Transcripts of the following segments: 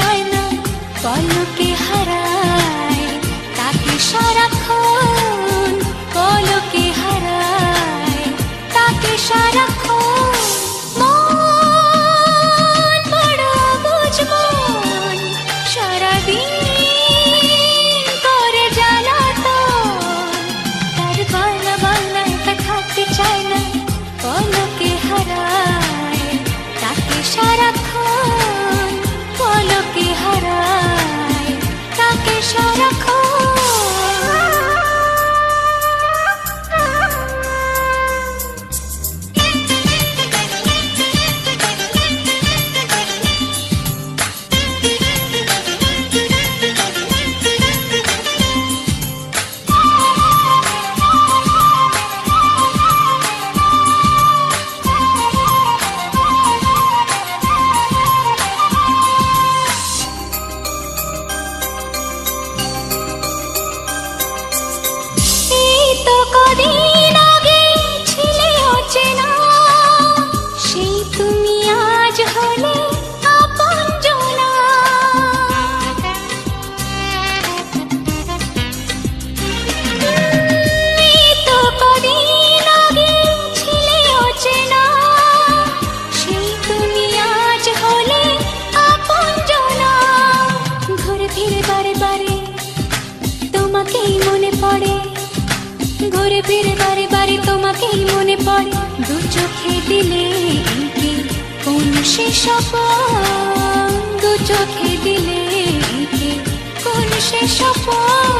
চায় না, পলকে হারায় তাকে সারাক্ষণ, পলকে হারায় তাকে সারাক্ষণ। মন বড় বুঝ মন, সারাদিন করে জ্বালাতন, তার বায়না বায়না একা থাকতে চায় না, পলকে হারায় তাকে সারাক্ষণ, পলকে হারায় তাকে সারাক্ষণ। কদিন আগে ছিলে অচেনা, সেই তুমি আজ হলে আপনজনা। এই তো কদিন আগে ছিলে অচেনা, সেই তুমি আজ হলে আপনজনা। ঘুরে ফিরে বারে বারে তোমাকেই মনে পড়ে, ঘুরে ফিরে বারে বারে তোমাকেই মনে পড়ে। দু চোখে দিলে এঁকে কোন সে স্বপন, দু চোখে দিলে এঁকে কোন সে স্বপন।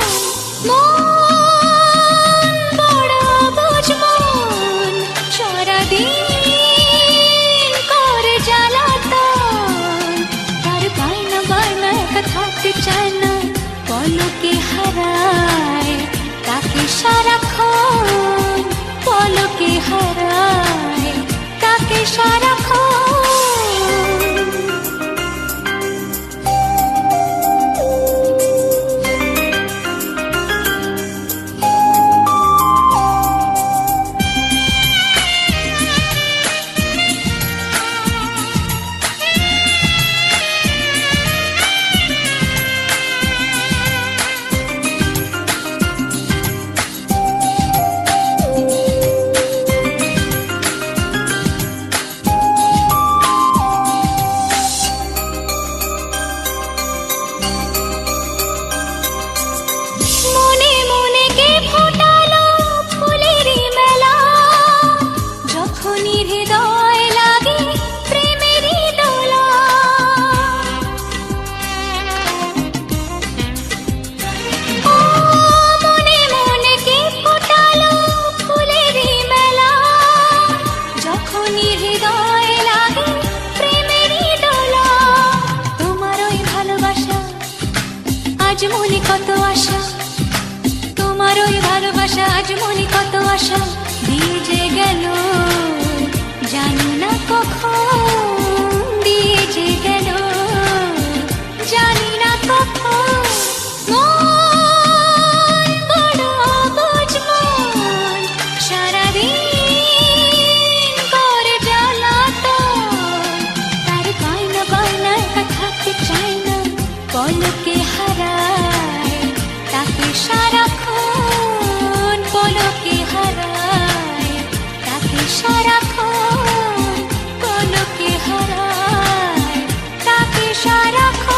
মন বড় বুঝ মন, সারাদিন করে জ্বালাতন, তার বায়না বায়না একা থাকতে চায় না, পলকে হারায় তাকে সারাক্ষণ, পলকে হারায় তাকে সারাক্ষণ। আজ মনে কত আশা, তোমার ওই ভালোবাসা, আজ মনে কত আশা দিয়ে যে গেল, জানি না কখন দিয়ে যে গেল, জানি না কখন। মন বড় বুঝ মন, সারাদিন করে জ্বালাতন, তার বায়না বায়না একা থাকতে চায় না, পলকে হারায় তাকে সারাক্ষণ, পলকে হারায় তাকে সারাক্ষণ, পলকে হারায় তাকে সারাক্ষণ।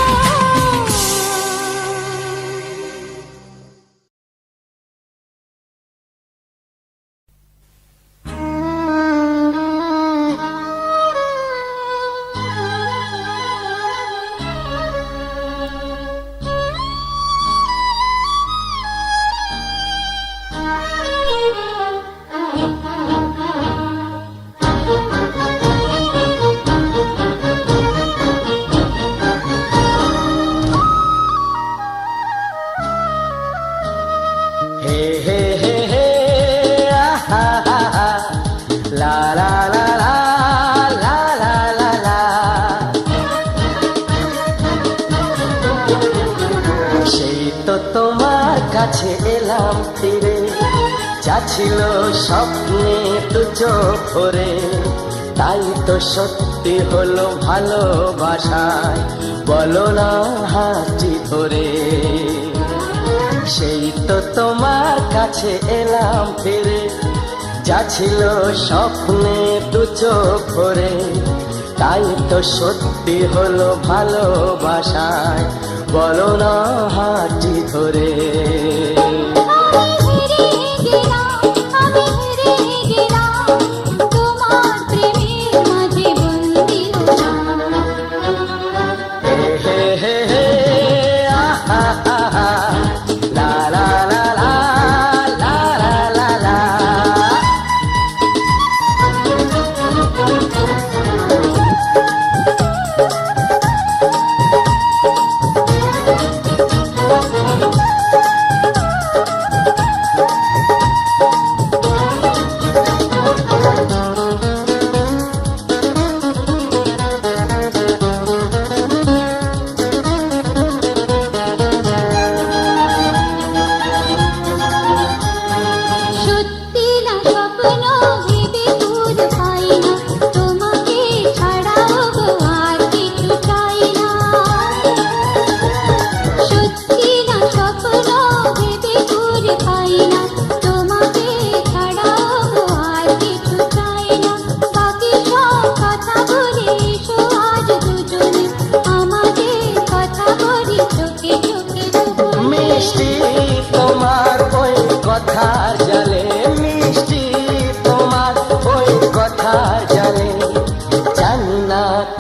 কাছে এলাম ফিরে, যা ছিল স্বপ্নে তো চোখ ভরে, তাই তো সত্যি হলো ভালোবাসায় বলো না হাতটি ধরে। সেই তো তোমার কাছে এলাম ফিরে, যা ছিল স্বপ্নে দু চোখ ভরে, তাই তো সত্যি হলো ভালোবাসায়, বলো না হাতটি ধরে।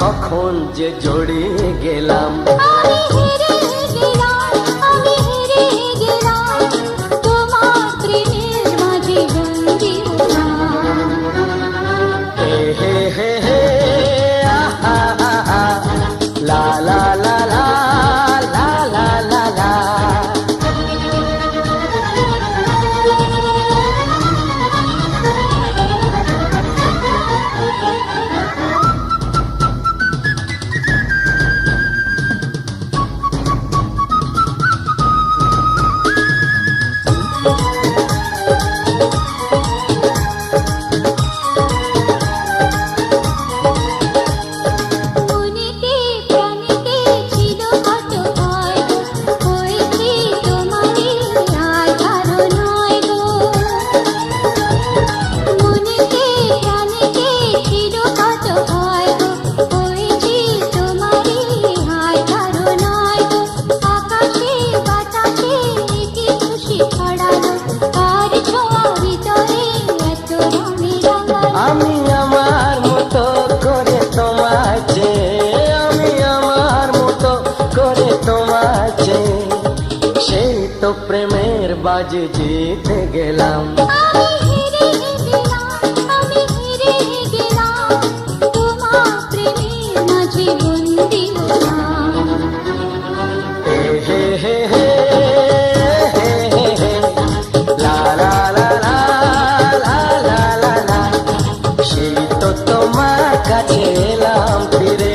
কখন যে জড়িয়ে গেলাম, তোমার প্রেমের মাঝে বন্দি হে হে হে আহা আহা লা লা লা লা লা লা লা লা। আমি আমার মতো করে তোমায় চেয়ে, আমি আমার মতো করে তোমায় চেয়ে, সেই তো প্রেমের বাজি জিতে গেলাম। তোমার প্রেমের মাঝে বন্দি হে হে হে লা লা লা লা লা লা লা লা। সেই তো তোমার কাছে এলাম ফিরে,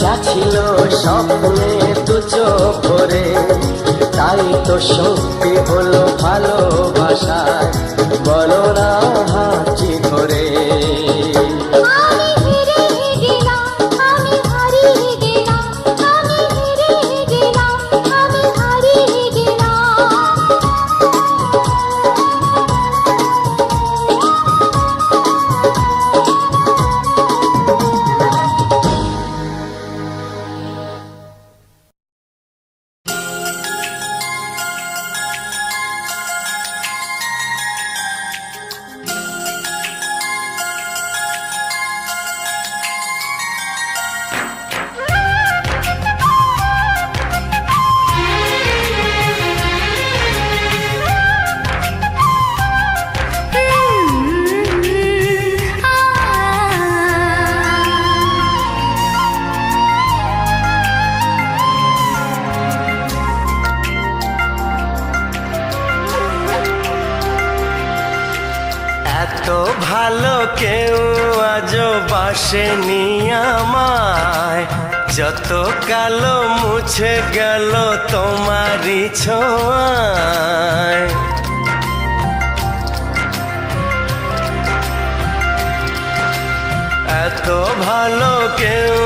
যা ছিল স্বপ্নে দু চোখ ভরে, তাই তো সত্যি হলো ভালোবাসায়, বলো না হাতটি ধরে। এত ভালো কেউ আজও বাসেনি আমায়, যত কালো মুছে গেল তোমারই ছোঁয়ায়। এত ভালো কেউ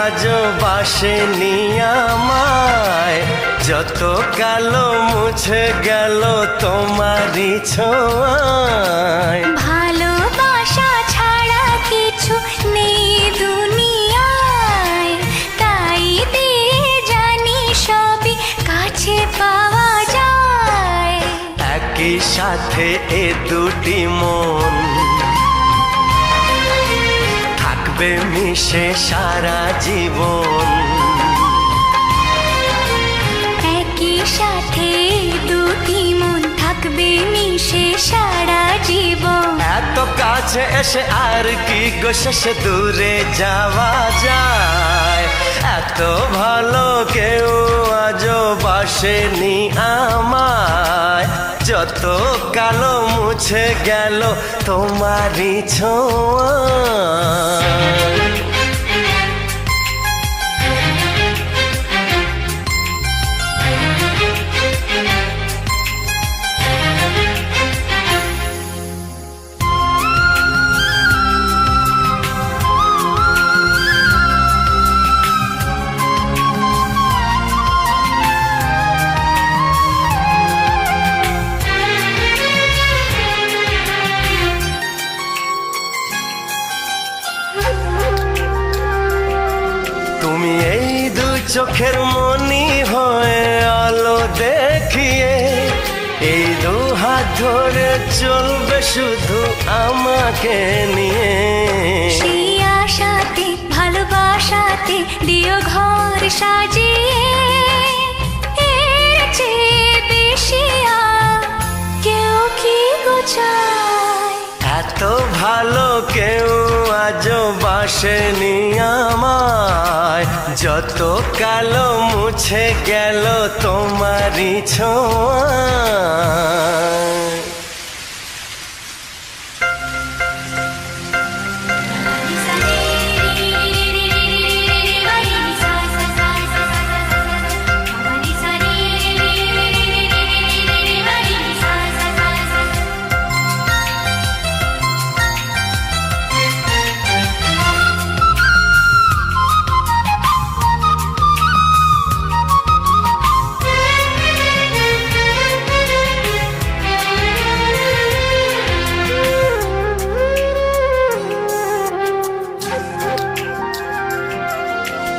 আজও বাসেনি আমায়, যত কালো মুছে গেল তোমারই ছোঁয়ায়। ভালোবাসা ছাড়া কিছু নেই দুনিয়ায়, তাই দিয়ে জানি সবই কাছে পাওয়া যায়। একই সাথে এ দুটি মন থাকবে মিশে সারা জীবন। একই সাথে দুটি মন থাকবে মিশে সারা জীবন। এত কাছে এসে আর কি গো শেষে দূরে যাওয়া যায়। এত ভালো কেউ আজও বাসেনি আমায়, যত কালো মুছে গেল তোমারই ছোঁয়ায়। তুমি এই দুই চোখের মনি হয়ে আলো দেখিয়ে, এই দু হাত ধরে চলবে শুধু আমাকে নিয়ে। সেই আশাতে ভালোবাসাতে দিও ঘর সাজিয়ে, এর চেয়ে বেশি আর কেউ কি গো চায়। এত ভালো কেউ আজও বাসেনি আমায়, যত কালো মুছে গেল তোমারই ছোঁয়ায়।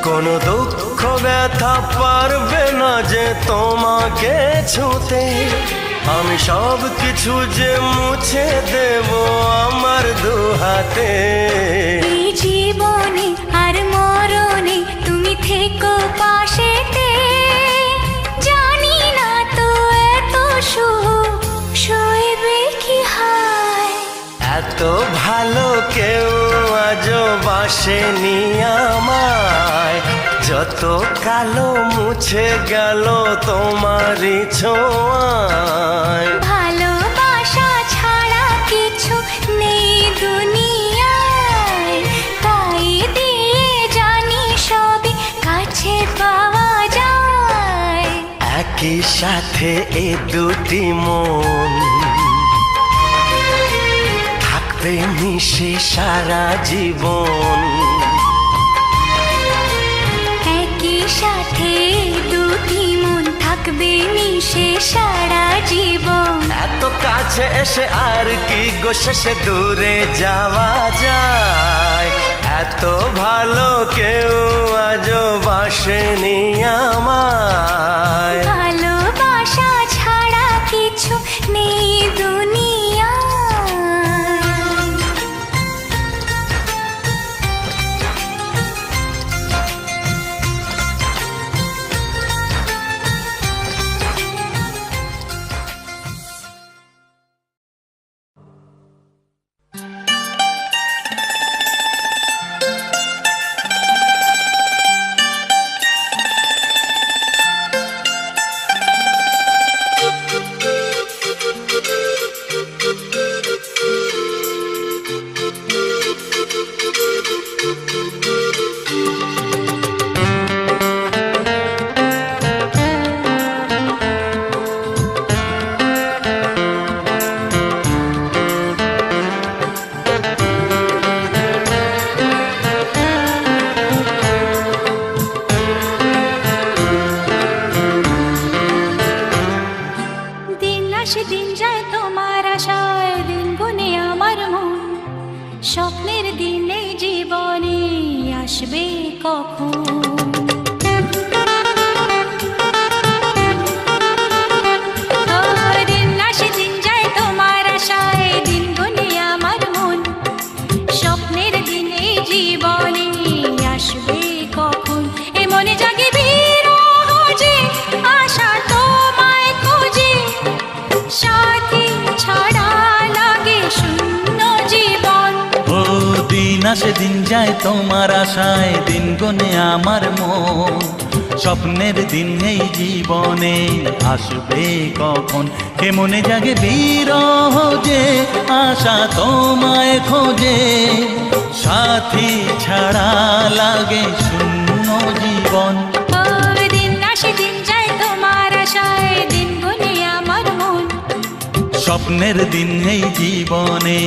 কোনো দুঃখ ব্যথা পারবে না যে তোমাকে ছুঁতে, আমি সব কিছু যে মুছে দেব আমার দু হাতে। এই জীবনে আর মরণে তুমি থেকো পাশেতে, জানি না তো এত সুখ সইবে কি হায়। এত ভালো কেউ আজও বাসেনি আমায়, যত কালো মুছে গেল তোমারই ছোঁয়ায়। ভালোবাসা ছাড়া কিছু নেই দুনিয়ায়, তাই দিয়ে জানি সবই কাছে পাওয়া যায়। একই সাথে এ দুটি মন থাকবে মিশে সারা জীবন। একই সাথে দুটি মন থাকবে মিশে সারা জীবন। এত কাছে এসে আর কি গো শেষে দূরে যাওয়া যায়। এত ভালো কেউ আজও বাসেনি আমায়, ভালোবাসা ছাড়া কিছু নেই দুনিয়ায়। আসে দিন যায় তোমার আশায়, দিন গনে আমার মন। স্বপ্নের দিন এই জীবনে আসবে কখন, কে মনে জাগে বিরহ যে আশা তোমায় খোঁজে। সাথী ছাড়া লাগে শূন্য জীবন। ও দিন আসে দিন যায় তোমার আশায়, দিন গুনে আমার মন। স্বপ্নের দিন এই জীবনে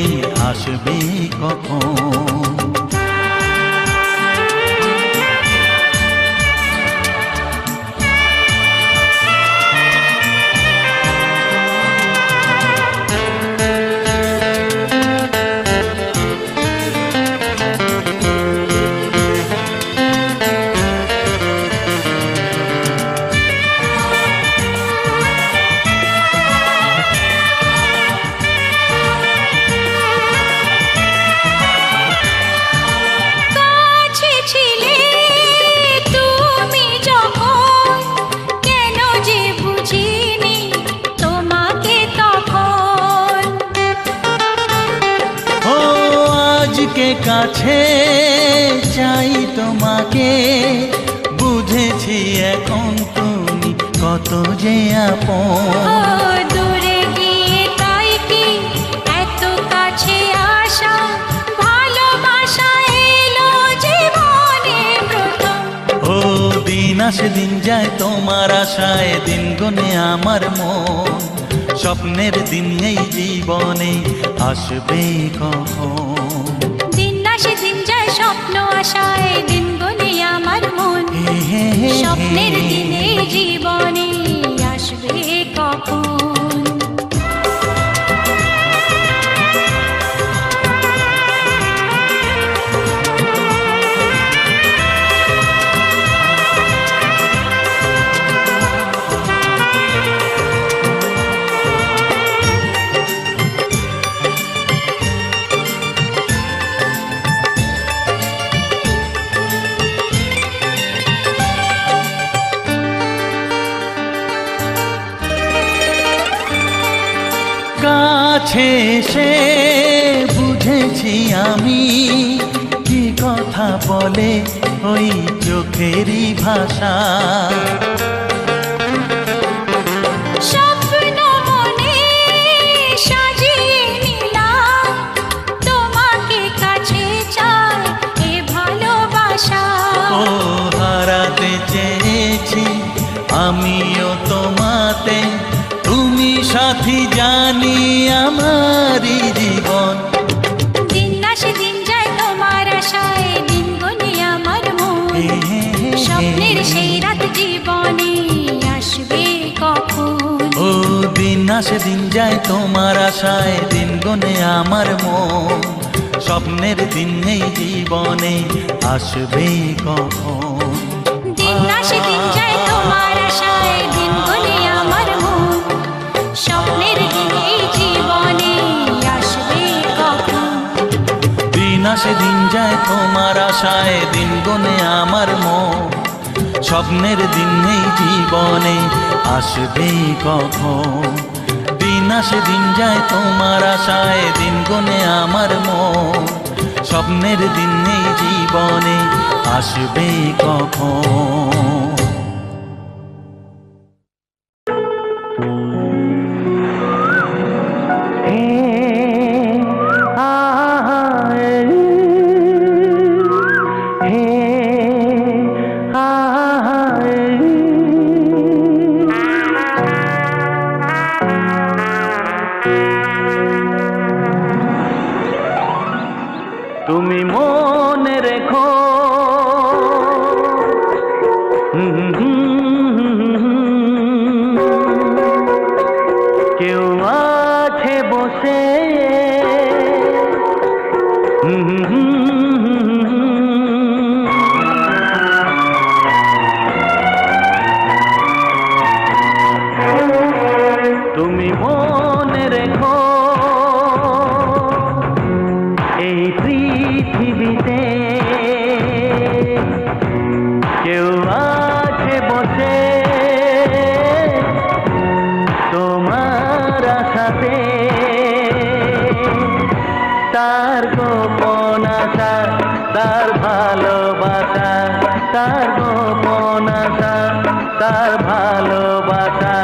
আসবে কখন। কাছে ছিলে তুমি যখন, কেন যে বুঝিনি তোমাকে তখন। ও আজকে কাছে চাই তোমাকে, বুঝেছি এখন তুমি কত যে ও আপন। দূরে গিয়ে তাই কি এত কাছে আসা, ভালোবাসা এলো জীবনে প্রথম। ও দিন আসে দিন যায় তোমার আশায়, দিন গনে আমার মন। স্বপ্নের দিন এই জীবনে আসবে কখন। দিন আসে দিন যায় স্বপ্ন আশায়, দিন গুনে আমার মন। হে হে হে হে। স্বপ্নের দিনে জীবনে আসবে কখন। কাছে এসে বুঝেছি আমি, কি কথা বলে ওই চোখেরই ভাষা। স্বপ্ন মনে সাজিয়ে নিলাম, তোমাকে কাছে চাই এ ভালোবাসা। ও হারাতে চেয়েছি আমিও তোমাতে, তুমি সাথী জানি আমারই জীবন। দিন আসে দিন যায় তোমার আশায়, দিন গুনে আমার মন। হে হে হে হে। স্বপ্নের সেই রাত জীবনে আসবে কখন। ও দিন আসে দিন যায় তোমার আশায়, দিন গনে আমার মন। স্বপ্নের দিন এই জীবনে আসবে কখন। দিন আসে দিন যায় তোমার আশায়, দিন গুনে আমার মন। স্বপ্নের দিন এই জীবনে আসবে কখন। দিন আসে দিন যায় তোমার আশায়, দিন গনে আমার মন। স্বপ্নের দিন এই জীবনে আসবে কখন। দিন আসে দিন যায় তোমার আশায়, দিন গনে আমার মন। স্বপ্নের দিন এই জীবনে আসবে কখন। তুমি মনে রেখো তার গোপন আশা, তার ভালোবাসা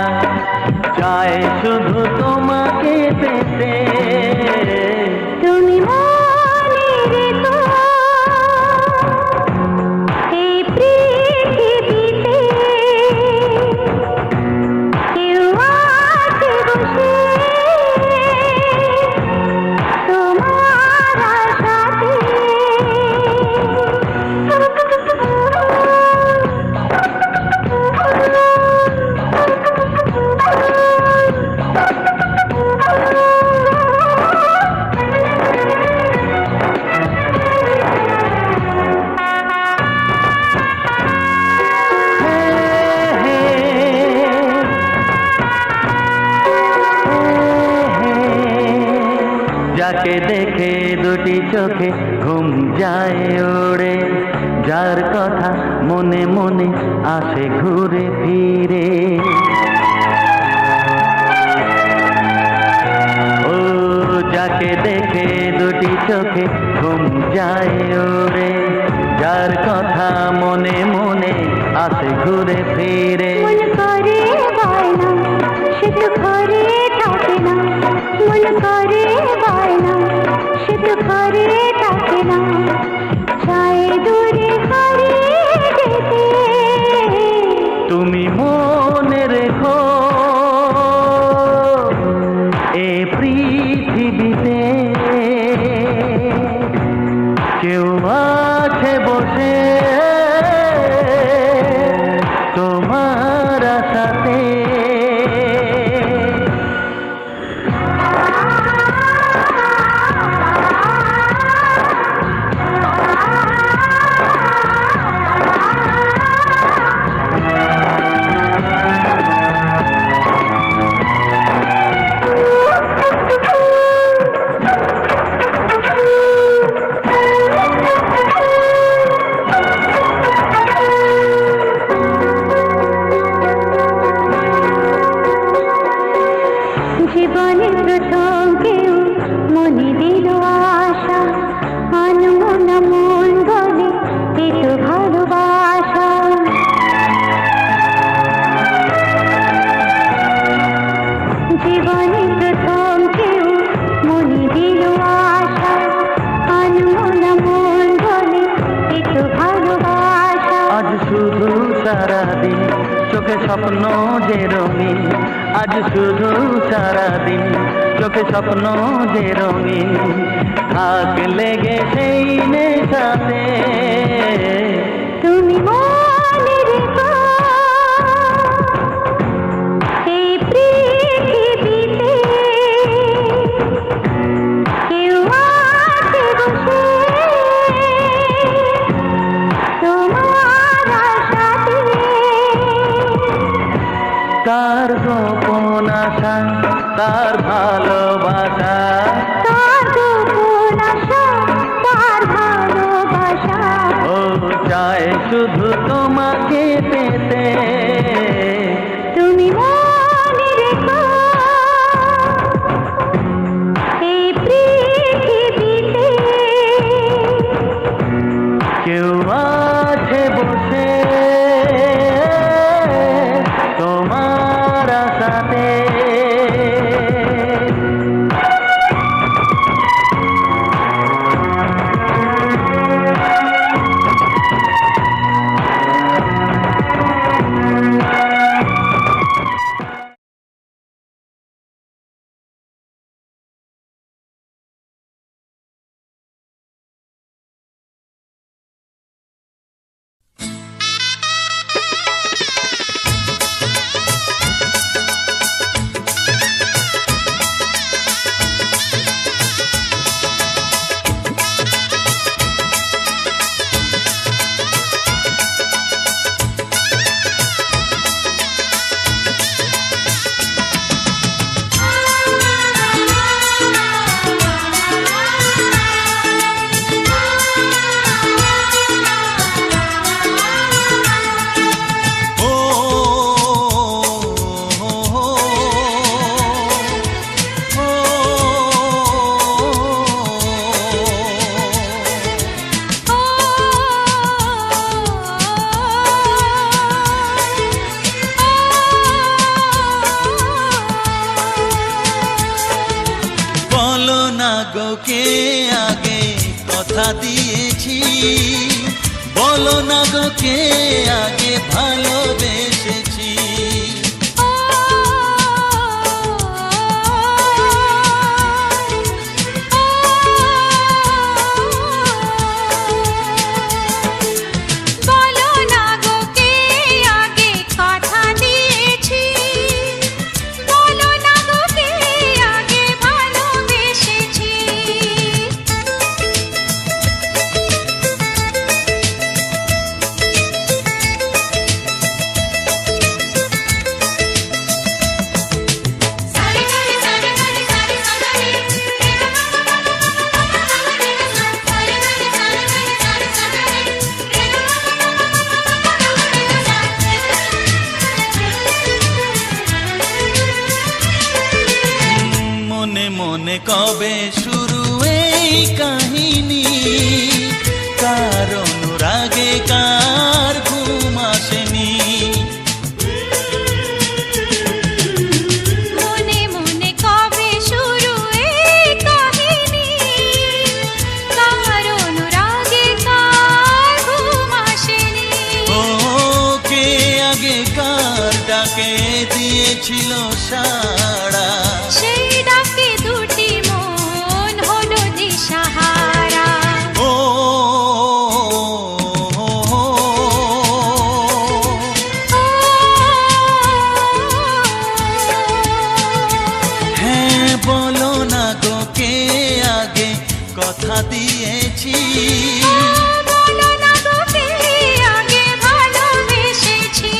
চায় শুধু তোমাকে পেতে। তুমি মনে রেখো এই পৃথিবীতে কেউ আছে বসে তোমার আশাতে। যাকে দেখে দুটি চোখে ঘুম যায় ওড়ে, যার কথা মনে মনে আসে ঘুরে ফিরে। ও যাকে দেখে দুটি চোখে ঘুম যায় ওড়ে, যার কথা মনে মনে আসে ঘুরে ফিরে। মন করে বায়না সে তো ঘরে থাকে না, মন করে বায়না সে তো ঘরে থাকে না, চায় দূরে হারিয়ে যেতে। তুমি মনে রেখো এ পৃথিবীতে কেউ আছে বসে তোমার আশাতে। জীবনের প্রথম কেউ মনে দিল আশা, আনমনা মন বলে এ তো ভালোবাসা। জীবনের প্রথম কেউ মনে দিল আশা, আনমনা মন বলে এ তো ভালোবাসা। আজ শুধু সারাদিন চোখে স্বপ্ন যে রঙিন, আজ শুধু সারাদিন চোখে স্বপ্ন যে রঙিন, থাক লেগে সেই নেশাতে। তুমি মনে রেখো এই পৃথিবীতে কেউ আছে বসে তোমার আশাতে। তার গোপন আশা, তার ভালোবাসা তার গোপন আশা, তার ভালোবাসা ও চায় শুধু তোমাকে পেতে। তুমি মনে রেখো এই পৃথিবীতে কেউ আছে বসে তোমার আশাতে। গো কে আগে কথা দিয়েছি, বলো না গো কে আগে ভালোবেসেছি। বলো না গো কে আগে কথা দিয়েছি, বলো না গো কে আগে ভালোবেসেছি। মনে মনে কবে শুরু এই কাহিনী, কার অনুরাগে কার ঘুম আসেনি। মনে মনে কবে শুরু এই কাহিনী, কার অনুরাগে কার ঘুম আসেনি। ও কে আগে কার ডাকে দিয়েছিল সাড়া, সেই ডাকে দুটি মন হলো দিশাহারা। ও হ্যাঁ বলো না গো কে আগে কথা দিয়েছি, বলো না গো কে আগে ভালোবেসেছি।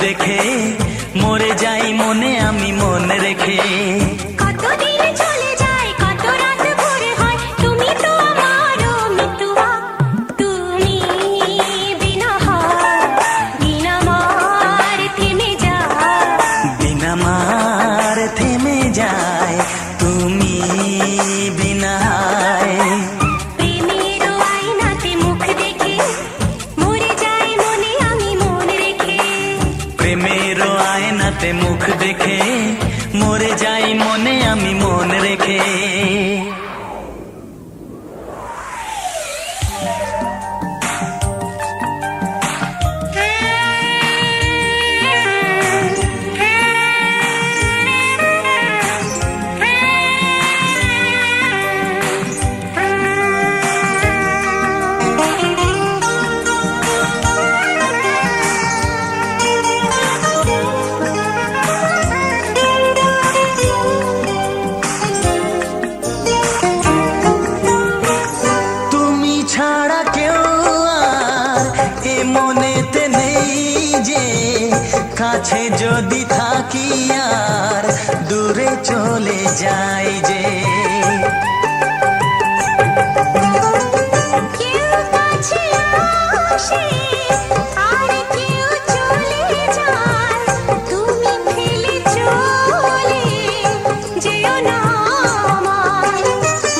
দেখে মরে যাই মনে আমি মন রেখে। কতদিন চলে যায় কত রাত ভোর হয় তুমি তো আমারও মিতুয়া তুমি বিনা হয় দিন আমার থেমে যায় দিন আমার থেমে যায় তুমি বিনা। প্রেমের আয়নাতে মুখ দেখে মরে যায় মনে আমি মন রেখে প্রেমের আয়নাতে মুখ দেখে মরে যাই মনে আমি মন রেখে। তুমি ছাড়া কেউ আর এ মনেতে নেই যে, কাছে যদি থাকি আর দূরে চলে যাই যে। কেউ কাছে আসে আর কেউ চলে যায় তুমি ফেলে চলে যেও না আমায়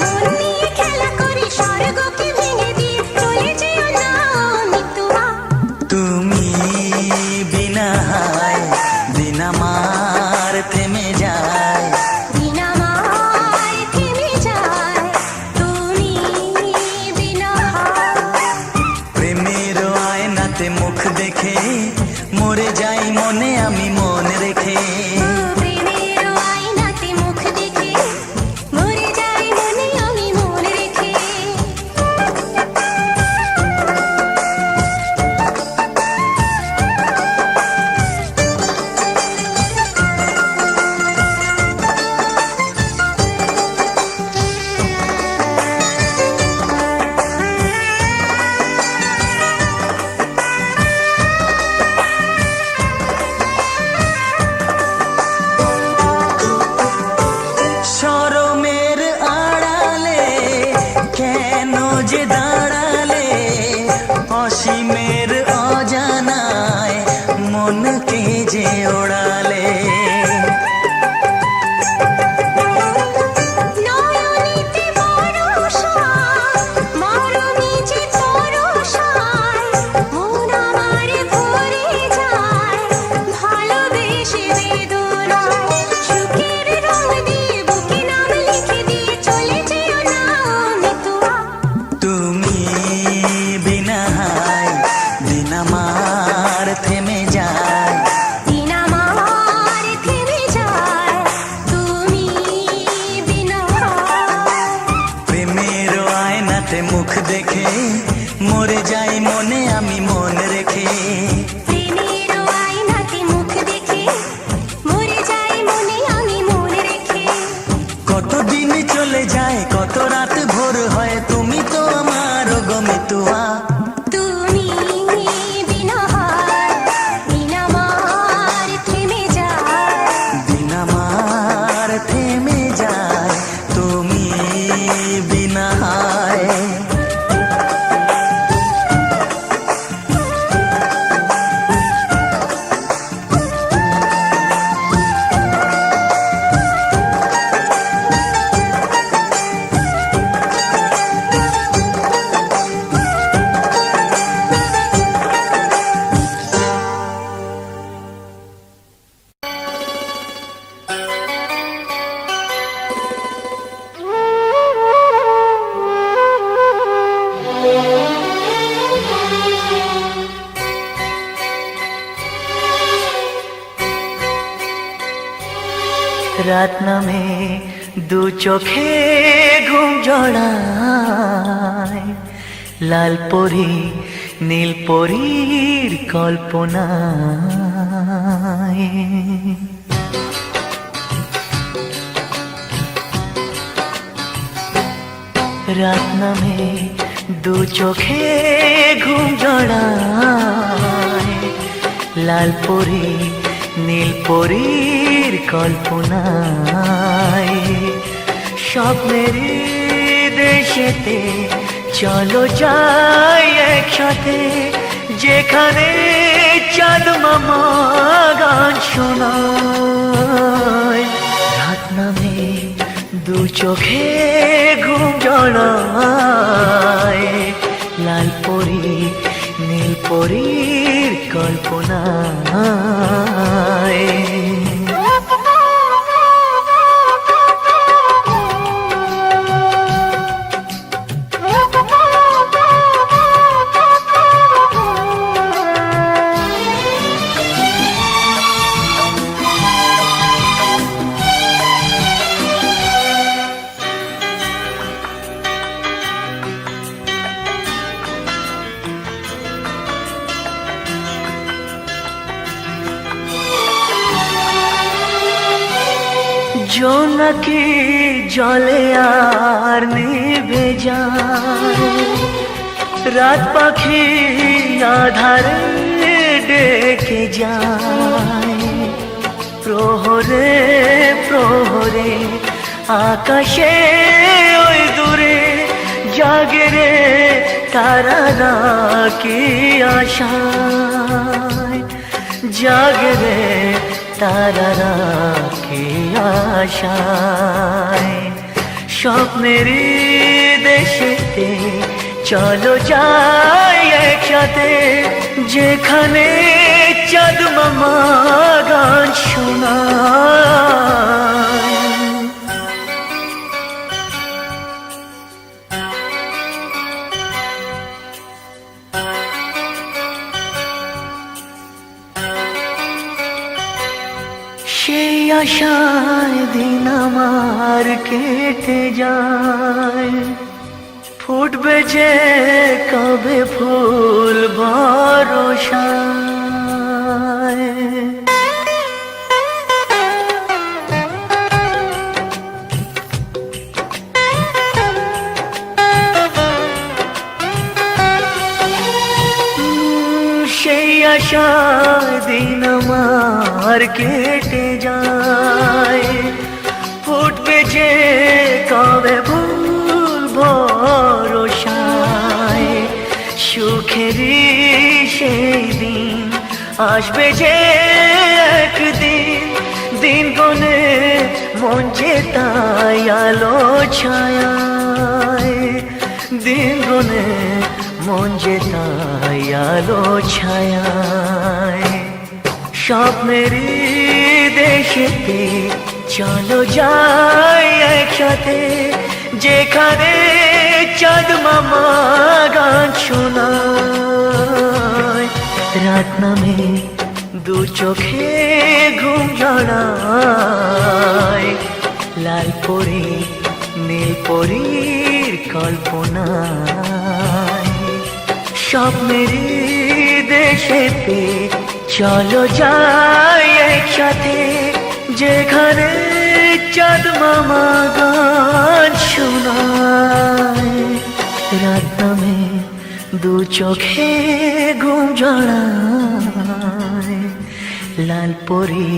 মন নিয়ে খেলা করে স্বর্গকে ভেঙে দিয়ে চলে যেও না মিতুয়া তুমি বিনা দিন আমার থেমে যায় দিন আমার থেমে যায় তুমি বিনা প্রেমের আয়নাতে মুখ দেখে মরে যাই মনে আমি মন রেখে। প্রেমের আয়নাতে মুখ দেখে মরে যায় মনে আমি মন রেখে শরমের আড়ালে কেন যে দাঁড়ালে, অসীমের অজানায় মনকে যে ওড়ালে। নয়নেতে বরষা মরমে যে তরসায় মন আমার ভরে যায় ভালোবেসে বেদনায় সুখের রং দিয়ে বুকে নাম লিখে দিয়ে চলে যেও না মিতুয়া তুমি বিনা দিন আমার থেমে যায় দিন আমার থেমে যায় তুমি বিনা প্রেমের আয়নাতে মুখ দেখে মরে যাই মনে আমি মন রেখে। প্রেমের আয়নাতে মুখ দেখে মরে যায় মনে আমি মন রেখে কতদিন চলে যায় কত রাত ভোর হয় তুমি তো আমার গমিতুয়া তুমি বিনা দিন আমার থেমে যায় দিন আমার থেমে যায় তুমি বিনা। রাত নামে দু চোখে ঘুম জড়ায়, লাল পরি নীল পরীর কল্পনায়। রাত নামে দু চোখে ঘুম জড়ায়, লাল পরি নীল পরীর কল্পনায় স্বপ্নের দেশেতে চলো যাই একসাথে, যেখানে চাঁদ মামা গান শোনায়। রাত নামে দু চোখে ঘুম জড়ায়, লাল পরি নীল পরীর কল্পনায়। জোনাকি জলে আর নিভে যায়, রাত পাখি আধারে ডেকে যায়। প্রহরে প্রহরে আকাশে ওই দূরে জাগে রে তারারা কি আশায়, জাগে রে তারারা কি আশায়। স্বপ্নেরই দেশেতে চলো যাই একসাথে, যেখানে চাঁদ মামা গান শোনায়। সেই আশায় দিন আমার কেটে যায়, ফুটবে যে কবে ফুল ভরসায়। সেই আশায় দিন আমার কেটে যায়, ফুটবে যে কবে ফুল ভরসায়। সুখেরই সেই দিন আসবে যে একদিন, দিন গনে মন যে তাই আলো ছায়ায়, দিন গনে মন যে তাই আলো ছায়ায়। স্বপ্নেরই দেশেতে চলো যাই একসাথে, যেখানে চাঁদ মামা গান শোনায়। রাত নামে দু চোখে ঘুম জড়ায়, লাল পরি নীল পরীর কল্পনায়। স্বপ্নেরই দেশেতে চলো যাই একসাথে, যেখানে চাঁদ মামা গান শোনায়। রাত নামে দু চোখে ঘুম জড়ায়, লাল পরি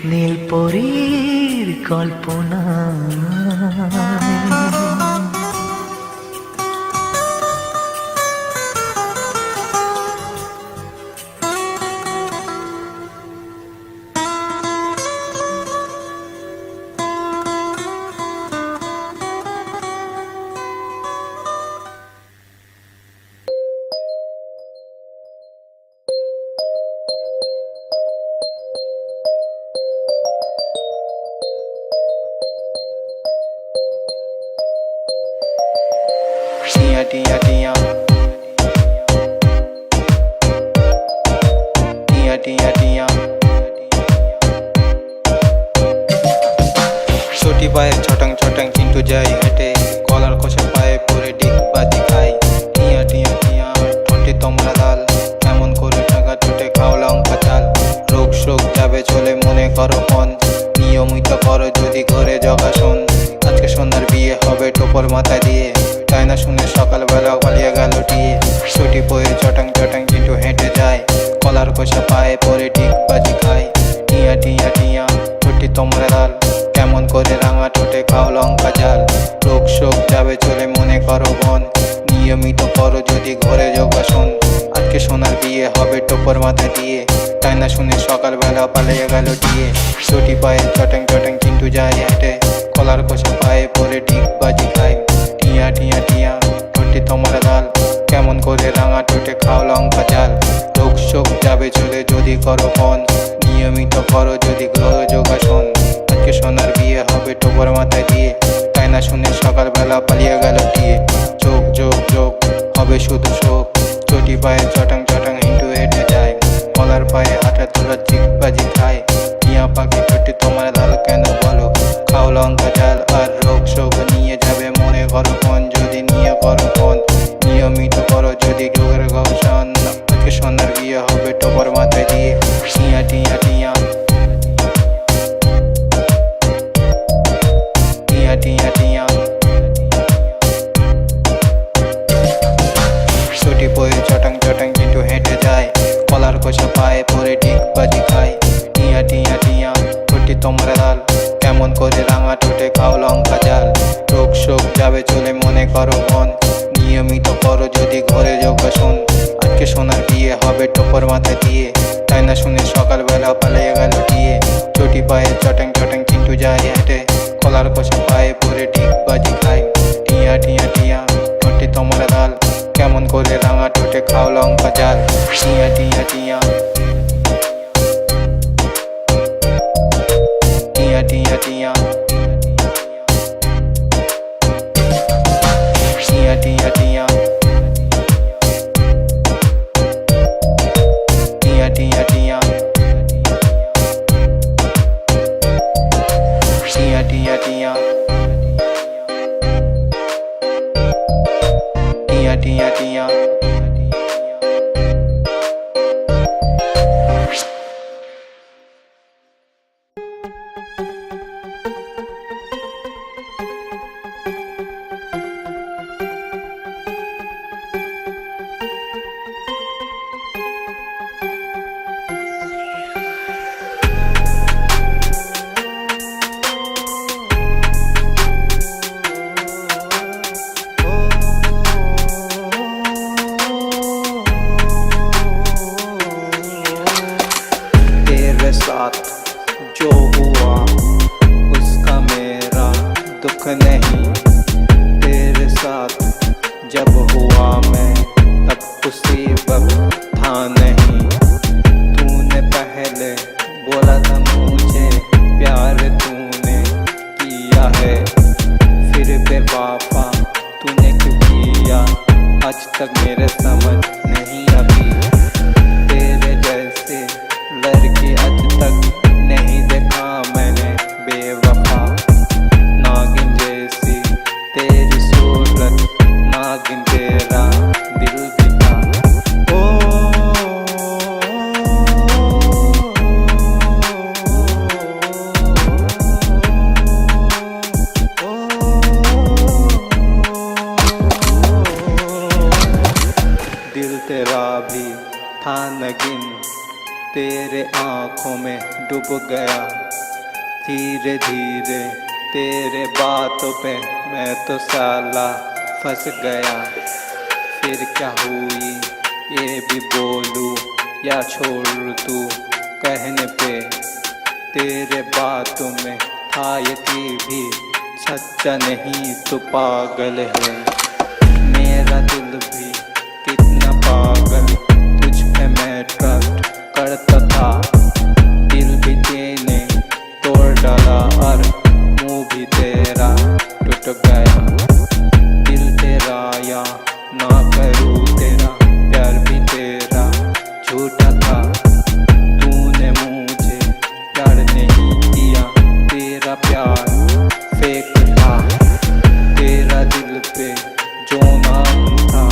নীল পরীর কল্পনায়। টিয়া টিয়া টিয়া টিয়া টিয়া ছোটি পায়ে ছটাং ছটাং কিন্তু যাই হেঁটে, কলার কষা পায়ে পরে ডিগ বাজি খাই। টিয়া টিয়া টিয়া ঠোঁটে তোমরা লাল, এমন করে টাকা ঠোঁটে খাও লঙ্কা চাল। রোগ শোক যাবে চলে মনে করো মন, নিয়মিত করো যদি ঘরে যোগাসন। আজকে সন্ধ্যার বিয়ে হবে টোপর মাথা দিয়ে, তাই না শুনে সকালবেলা পালিয়ে গেল টিয়ে। ছুটি পয়ে চটাং চটাং কিন্তু হেঁটে যায়, কলার কষা পায়ে পরে ডিগবাজি খাই। টিয়া টিয়া টিয়া ঠোঁটে তোমরা লাল, কেমন করে রাঙা ঠোঁটে খাও লঙ্কা জাল। রোগ শোক যাবে চলে মনে করো বন, নিয়মিত করো যদি ঘরে যোগাসন। আজকে সোনার বিয়ে হবে টোপর মাথা দিয়ে, তাই না শুনে সকালবেলা পালিয়ে গেল দিয়ে। চটি পায়ে চটাং চটাং চিন্টু যায় হেঁটে, কলার কষা পায়ে পরে ডিগবাজি খাই। টিয়া টিয়া টিয়া ঠোঁটে তোমরা লাল, কেমন করে রাঙা ঠোঁটে খাও লঙ্কা জাল। রোগ শোক যাবে চলে যদি করো বন, নিয়মিত করো যদি ঘর যোগাসন। আজকে সোনার বিয়ে হবে টোপর মাথায় দিয়ে, তাই না শুনে সকালবেলা পালিয়ে গেল দিয়ে। যোগ যোগ যোগ হবে শুধু শোক, চটি পায়ে চটাং চটাং হিন্টু হেঁটে যায়। কলার পায়ে হাঁটা তোলা চিকবাজি খায়। টিয়া পাখি ঠোঁটে তোমার লাল কেন বলো, খাও লঙ্কা জাল আর রোগ শোক নিয়ে যাবে মনে করো কোন। যদি নিয়ে করো কোন, নিয়মিত করো যদি যোগের গবেষণ। আজকে সোনার বিয়ে হবে টোপর মাথায় দিয়ে। টিয়া টিয়া টিয়া টিয়া টিয়া টিয়া ছুটি পয়ে চটাং চটাং চিন্টু হেঁটে যায়, কলার কষা পায়ে পরে ডিগবাজি খায়। টিয়া টিয়া টিয়া ঠোঁটে তোমরা লাল, কেমন করে রাঙা ঠোঁটে খাও লঙ্কা জাল। রোগ শোক যাবে চলে মনে করো মন, নিয়মিত করো যদি ঘরে যোগাসন। আজকে সোনার বিয়ে হবে টোপর মাথা দিয়ে, তাই না শুনে সকালবেলা পালিয়ে গেল দিয়ে। চটি পায়ে চটাং চটাং চিন্টু যায় হেঁটে, কলার কষা পায়ে পরে ডিগবাজি খায়। টিয়া টিয়া টিয়া ঠোঁটে তোমরা লাল, কেমন করে রাঙা ঠোঁটে খাও লঙ্কা জাল। টিয়া টিয়া টিয়া টিয়া টিয়া টিয়া টিয়া টিয়া টিয়া টিয়া টিয়া টিয়া টিয়া টিয়া টিয়া টিয়া টিয়া টিয়া। तेरे साथ जो हुआ उसका मेरा दुख नहीं, तेरे साथ जब हुआ मैं तब उसी वक्त था नहीं। तूने पहले बोला था मुझे प्यार तूने किया है, फिर बेवफा तूने क्यों किया आज तक मेरे समझ नहीं अभी। तेरे जैसे लड़की आज तक नहीं देखा मैंने बेवफा, नागिन जैसी तेरी सूरत, नागिन तेरा दिल भी था। ओ दिल तेरा भी था नगिन, तेरे आँखों में डूब गया। धीरे धीरे तेरे बातों पे मैं तो साला फंस गया। फिर क्या हुई ये भी बोलूं या छोड़ दूं कहने पे, तेरे बातों में था ये भी सच्चा नहीं तो पागल है। मेरा दिल भी कितना पागल, तुझ पे मैं ट्रस्ट करता था। दिल भी तेने तोड़ डाला और मुंह भी तेरा टूट गया। दिल तेरा या ना करूँ तेरा, प्यार भी तेरा झूठा था। तूने मुझे प्यार नहीं किया, तेरा प्यार फेक था। तेरा दिल पे जो नाम था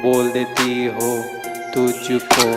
बोल देती हो तुझको।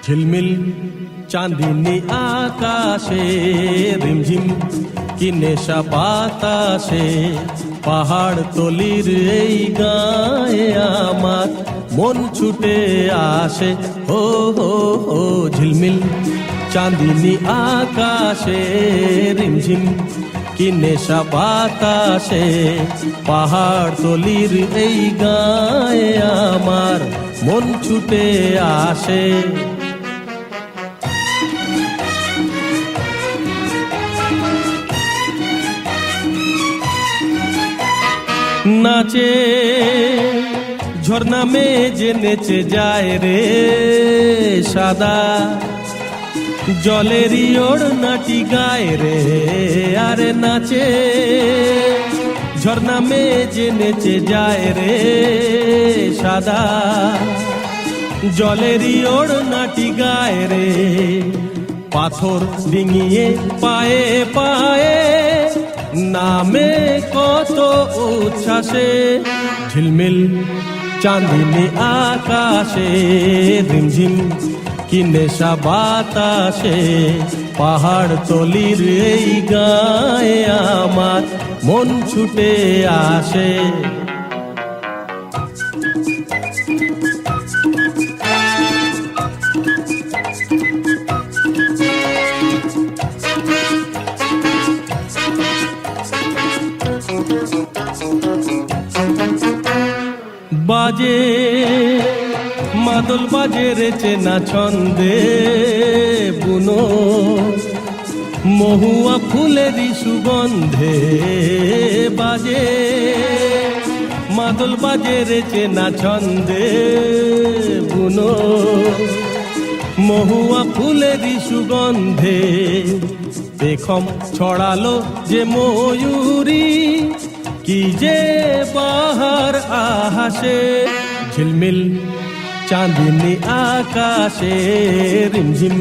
ঝিলমিল চাঁদিনী আকাশে রিমঝিম কি নেশা বাতাসে পাহাড় তলির এই গায়ে আমার মন ছুটে আসে হো হো হো। ঝিলমিল চাঁদিনী আকাশে রিমঝিম কি নেশা বাতাসে পাহাড় তলির এই গায়ে আমার মন ছুটে আসে। নাচে ঝর্ণা মেজে নেচে যায় রে সাদা জলেরই ওড়নাটি গায়ে রে আরে নাচে ঝর্ণা মেজে নেচে যায় রে সাদা জলেরই ওড়নাটি গায়ে রে পাথর ডিঙিয়ে পায়ে পায়ে নামে কত উচ্ছ্বাসে ঝিলমিল চাঁদিনী আকাশে রিমঝিম কি নেশা বাতাসে পাহাড় তলির এই গায়ে আমার মন ছুটে আসে। বাজে মাদল বাজে রে চেনা ছন্দে বুনো মহুয়া ফুলেরই সুগন্ধে বাজে মাদল বাজে রে চেনা ছন্দে বুনো মহুয়া ফুলেরই সুগন্ধে পেখম ছড়ালো যে ময়ূরী কি যে বাহার আহাসে ঝিলমিল চাঁদিনী আকাশে রিমঝিম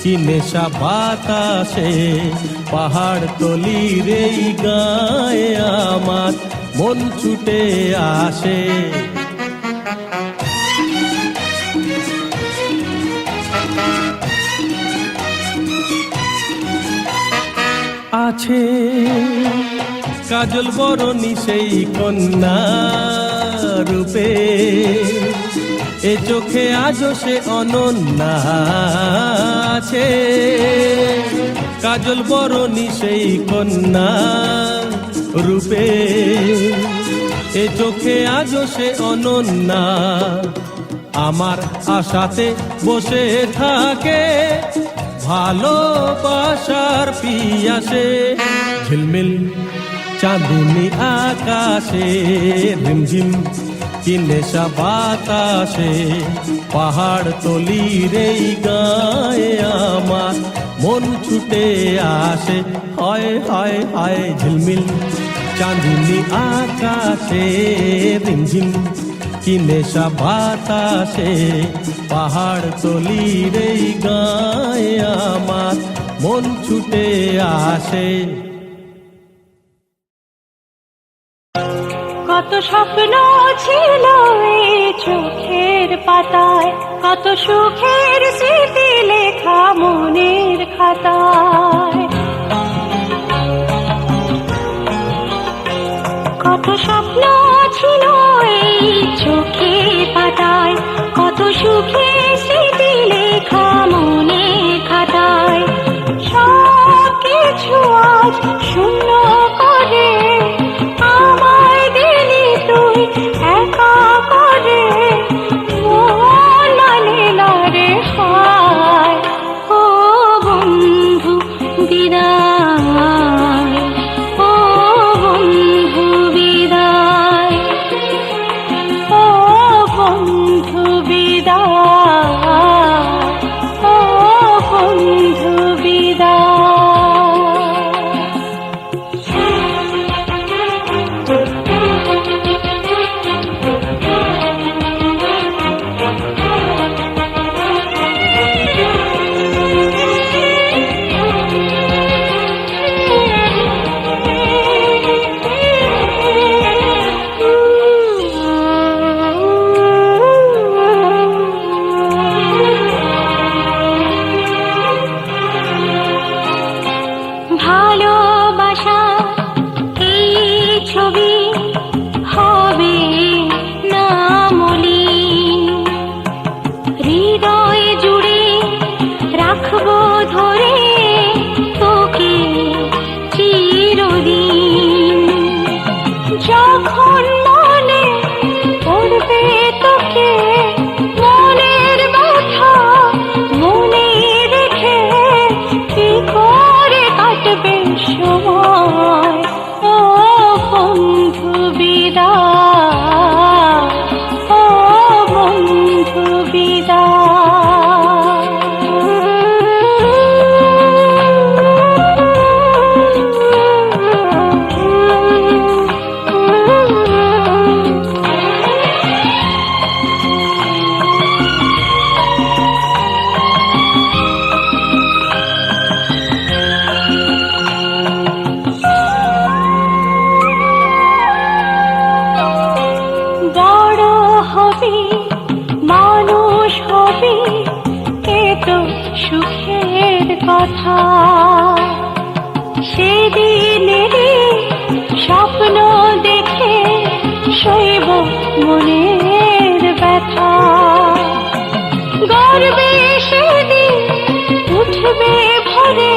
কি নেশা বাতাসে পাহাড় তলির এই গায়ে আমার মন ছুটে আসে। আছে কাজল বরণী সেই কন্যা রূপে এ চোখে আজও সে অনন্যা আছে কাজল বরণী সেই কন্যা রূপে এ চোখে আজও সে অনন্যা আমার আশাতে বসে থাকে ভালোবাসার পিয়াসে ঝিলমিল চাঁদিনী আকাশে রিমঝিম কি নেশা বাতাসে পাহাড় তলির এই গায়ে আমার মন ছুটে আসে হায় হায় হায় ঝিলমিল চাঁদিনী আকাশে রিমঝিম কি নেশা বাতাসে পাহাড় তলির এই গায়ে আমার মন ছুটে আসে। কত স্বপ্ন ছিল এই চোখের পাতায়, কত সুখের স্মৃতি লেখা মনের খাতায়। কত স্বপ্ন ছিল এই চোখের পাতায়, কত সুখের স্মৃতি লেখা মনের খাতায়। সব কিছু আজ শূন্য করে ছবি হবে না মলিন, হৃদয়ে জুড়ে রাখবো ধরে তোকে চিরদিন। যখন মনে পড়বে তোকে, মনের ব্যথা মনে রেখে কি করে কাটবে সময়। ও বন্ধু বিদায়, ও বন্ধু বড় হবি, মানুষ হবি, এ তো সুখের কথা। সেদিনেরই স্বপ্ন দেখে সইব মনের ব্যথা। গর্বে সেদিন উঠবে ভরে